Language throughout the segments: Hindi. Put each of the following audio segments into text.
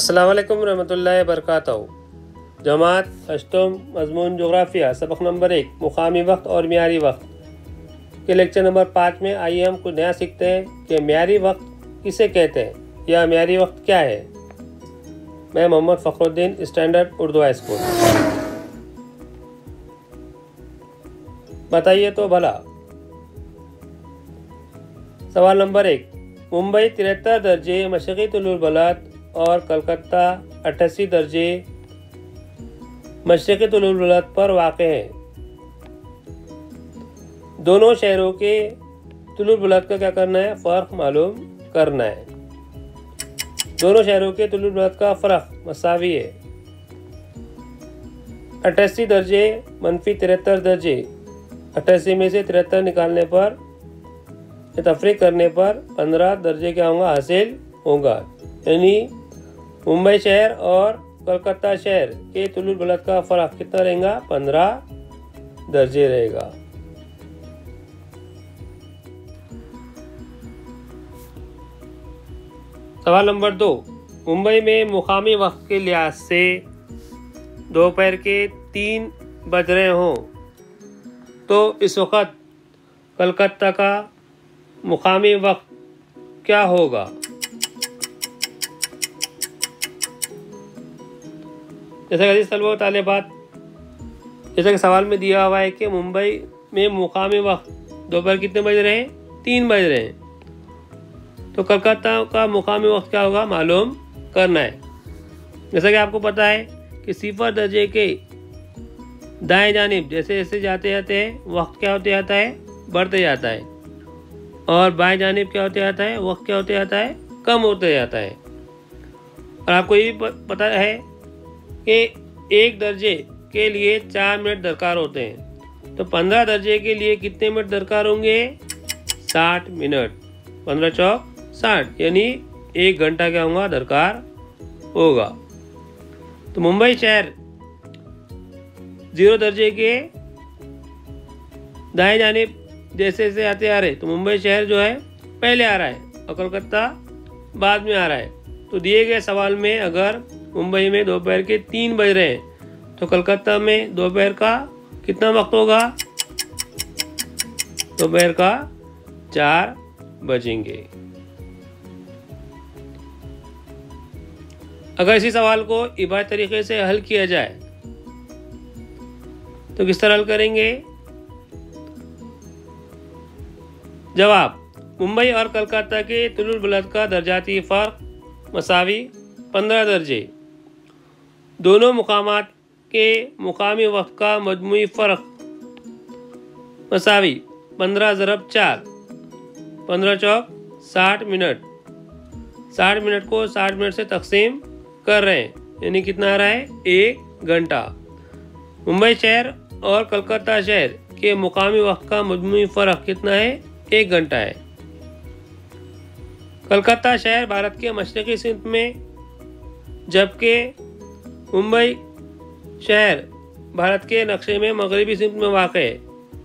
अस्सलाम वालेकुम रहमतुल्लाहि बरकातहू। जमात अष्टम मज़मून जोग्राफिया सबक नंबर 1 मुकामी वक्त और मियारी वक्त के लेक्चर नंबर 5 में आइए हम कुछ नया सीखते हैं कि मियारी वक्त किसे कहते हैं या मियारी वक्त क्या है। मैं Mohammad Fakhruddin, standard Urdu high school. बताइए तो भला। सवाल नंबर 1, मुंबई 73 दर्जे मशरक़ी तुलुल बलद और कलकत्ता 88 दर्जे मशरक़ी तुलुल बलद पर वाक़ है। दोनों शहरों के तुलुल बलद का क्या करना है, फ़र्क मालूम करना है। दोनों शहरों के तुलुल बलद का फ़र्क मसावी है। 88 दर्जे मनफी 73 दर्जे, 88 में से 73 निकालने पर तफरीक करने पर 15 दर्जे क्या होगा, हासिल होगा। यानी मुंबई शहर और कलकत्ता शहर के तुलुल बलद का फ़र्क कितना रहेगा, 15 दर्जे रहेगा। सवाल नंबर 2, मुंबई में मुकामी वक्त के लिहाज से दोपहर के 3 बज रहे हों तो इस वक्त कलकत्ता का मुकामी वक्त क्या होगा। जैसा कि तलबा तालिबात, जैसा कि सवाल में दिया हुआ है कि मुंबई में मुकामी वक्त दोपहर कितने बज रहे हैं, 3 बज रहे हैं, तो कलकत्ता का मुकामी वक्त क्या होगा मालूम करना है। जैसा कि आपको पता है कि 0 दर्जे के दाएं जानिब जैसे जैसे जाते जाते हैं वक्त क्या होते जाता है, बढ़ते जाता है, और बाएं जानिब क्या होते जाता है, वक्त क्या होते जाता है, कम होते जाता है। और आपको ये पता है कि 1 दर्जे के लिए 4 मिनट दरकार होते हैं, तो 15 दर्जे के लिए कितने मिनट दरकार होंगे, 60 मिनट। 15 चौक 60, यानी 1 घंटा क्या होगा दरकार होगा। तो मुंबई शहर 0 दर्जे के दाएं जानिब जैसे जैसे आते आ रहे, तो मुंबई शहर जो है पहले आ रहा है और कलकत्ता बाद में आ रहा है। तो दिए गए सवाल में अगर मुंबई में दोपहर के 3 बज रहे हैं तो कलकत्ता में दोपहर का कितना वक्त होगा, दोपहर का 4 बजेंगे। अगर इसी सवाल को इबारत तरीके से हल किया जाए तो किस तरह हल करेंगे। जवाब, मुंबई और कलकत्ता के तुलुल बलद का दर्जाती फ़र्क मसावी 15 दर्जे। दोनों मुकामात के मुकामी वक्त का मजमूई फ़र्क मसावी 15 ज़रब 4, 15 चौक 60 मिनट। 60 मिनट को 60 मिनट से तकसीम कर रहे हैं, यानी कितना आ रहा है, 1 घंटा। मुंबई शहर और कलकत्ता शहर के मुकामी वक्त का मजमूई फ़र्क कितना है, 1 घंटा है। कलकत्ता शहर भारत के मशरक़ी सिंध में, जबकि मुंबई शहर भारत के नक्शे में मगरबी सिंध में वाक़ है,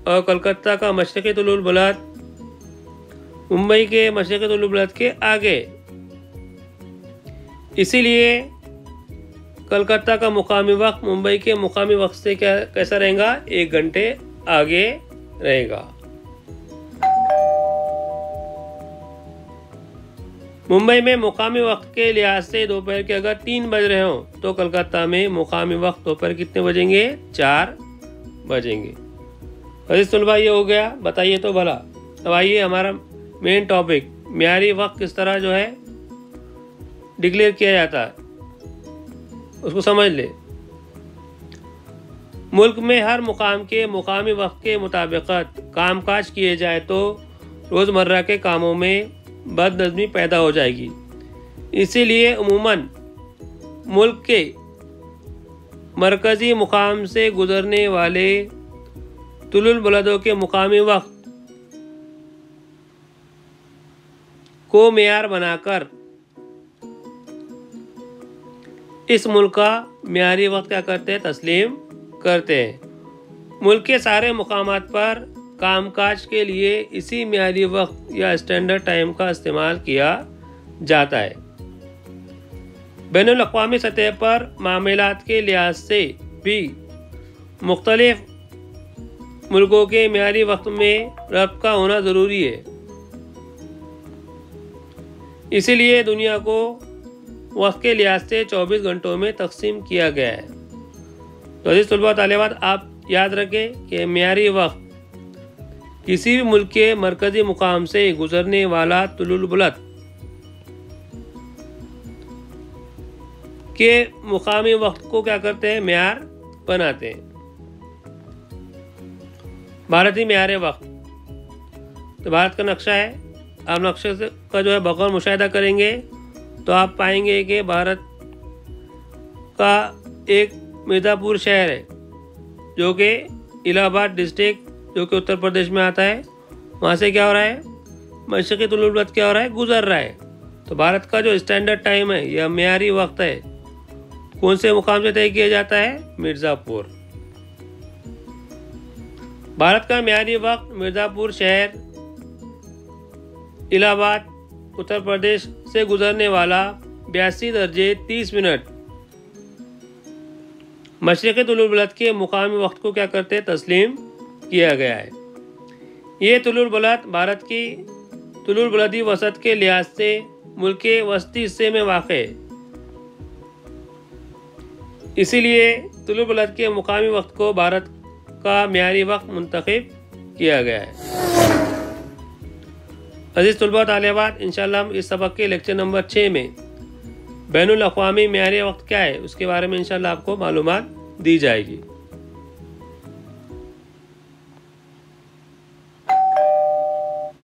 और कलकत्ता का मशरक़ी तुलुल बलद मुंबई के मशरक़ी तुलुल बलद के आगे। इसीलिए कलकत्ता का मुकामी वक्त मुंबई के मुकामी वक्त से कैसा रहेगा, 1 घंटे आगे रहेगा। मुंबई में मुकामी वक्त के लिहाज से दोपहर के अगर 3 बज रहे हों तो कलकत्ता में मुकामी वक्त दोपहर कितने बजेंगे, 4 बजेंगे। अजीज़ तलबा, ये हो गया। बताइए तो भला। अब आइए हमारा मेन टॉपिक, मियारी वक्त किस तरह जो है डिक्लेयर किया जाता है, उसको समझ ले। मुल्क में हर मुकाम के मुकामी वक्त के मुताबिक कामकाज किए जाए तो रोज़मर्रा के कामों में बदनज़मी पैदा हो जाएगी। इसीलिए उमूमन मुल्क के मरकज़ी मुकाम से गुज़रने वाले तुलुल बलदों के मुकामी वक्त को मेयार बनाकर इस मुल्क का मियारी वक्त क्या करते हैं, तस्लीम करते हैं। मुल्क के सारे मुकामात पर कामकाज के लिए इसी मियारी वक्त या स्टैंडर्ड टाइम का इस्तेमाल किया जाता है। बैनुल अक़वामी सतह पर मामलात के लिहाज से भी मुख्तलिफ मुल्कों के मियारी वक्त में रब्त का होना ज़रूरी है। इसीलिए दुनिया को वक्त के लिहाज से 24 घंटों में तकसीम किया गया है। तो अज़ीज़ तलबा तालिबात, आप याद रखें कि मियारी वक्त किसी भी मुल्क के मरकज़ी मुकाम से गुजरने वाला तुलुल बुलद के मुकामी वक्त को क्या करते हैं, म्यार बनाते हैं। भारतीय म्यार वक्त, तो भारत का नक्शा है। आप नक्शे का जो है बगौर मुशाहिदा करेंगे तो आप पाएंगे कि भारत का एक मिर्ज़ापुर शहर है जो कि इलाहाबाद डिस्ट्रिक्ट, जो कि उत्तर प्रदेश में आता है, वहाँ से क्या हो रहा है, मशरिक़ी तुलुल बुलद क्या हो रहा है, गुजर रहा है। तो भारत का जो स्टैंडर्ड टाइम है या मियारी वक्त है, कौन से मुकाम से तय किया जाता है, मिर्ज़ापुर। भारत का मियारी वक्त मिर्ज़ापुर शहर, इलाहाबाद, उत्तर प्रदेश से गुजरने वाला 82 दर्जे 30 मिनट मशरिक़ी तुलुल बुलद के मुकामी वक्त को क्या करते हैं, तस्लीम किया गया है। ये तुलुल बुलद भारत की तुलुल बुलदी वसत के लिहाज से मुल्क के वस्ती हिस्से में वाक़ है। इसीलिए तुलुल बुलद के मुकामी वक्त को भारत का मियारी वक्त मुंतखब किया गया है। अज़ीज़ तलबा तालिबात, इंशाअल्लाह हम इस सबक के लेक्चर नंबर 6 में बैनुल अक़वामी मियारी वक्त क्या है उसके बारे में इंशाअल्लाह आपको मालूमात दी जाएगी।